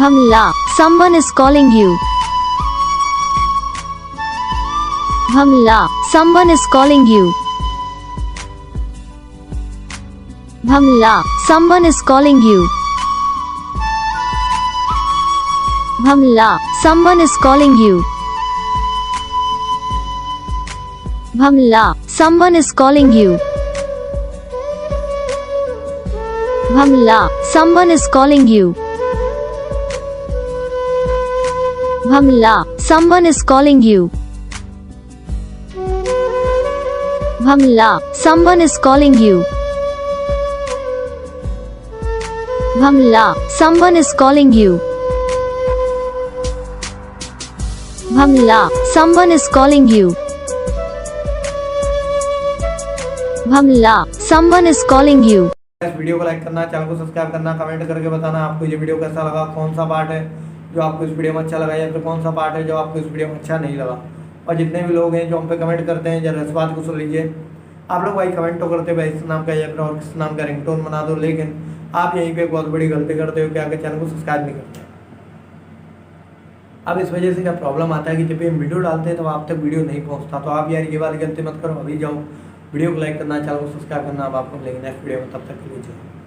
Bhamla, someone is calling you. Bhamla, someone is calling you. Bhamla, someone is calling you. Bhamla, someone is calling you. Bhamla, someone is calling you. Bhamla, someone is calling you. Bhamla, someone is calling you. Bhamla, someone is calling you. Bhamla, someone is calling you. Bhamla, someone is calling you. Bhamla, someone is calling you. इस video को like करना, channel को subscribe करना, comment करके बताना आपको ये video कैसा लगा, कौन सा पार्ट है जो आपको इस वीडियो में अच्छा लगा या फिर कौन सा पार्ट है जो आपको इस वीडियो में अच्छा नहीं लगा। और जितने भी लोग हैं जो हम पे कमेंट करते हैं, जरा इस बात को सुन लीजिए, आप लोग भाई कमेंट तो करते भाई इस नाम का या फिर और किस नाम का रिंगटोन बना दो, लेकिन आप यहीं पे एक बहुत बड़ी गलती करते हो कि आगे चैनल को सब्सक्राइब नहीं करते। अब इस वजह से क्या प्रॉब्लम आता है कि जब भी हम वीडियो डालते हैं तो आप तक वीडियो नहीं पहुंचता। तो आप यार ये वाली गलती मत करो, अभी जाओ वीडियो को लाइक करना, चैनल को सब्सक्राइब करना। अब आपको मिलेंगे नेक्स्ट वीडियो में, तब तक के लिए।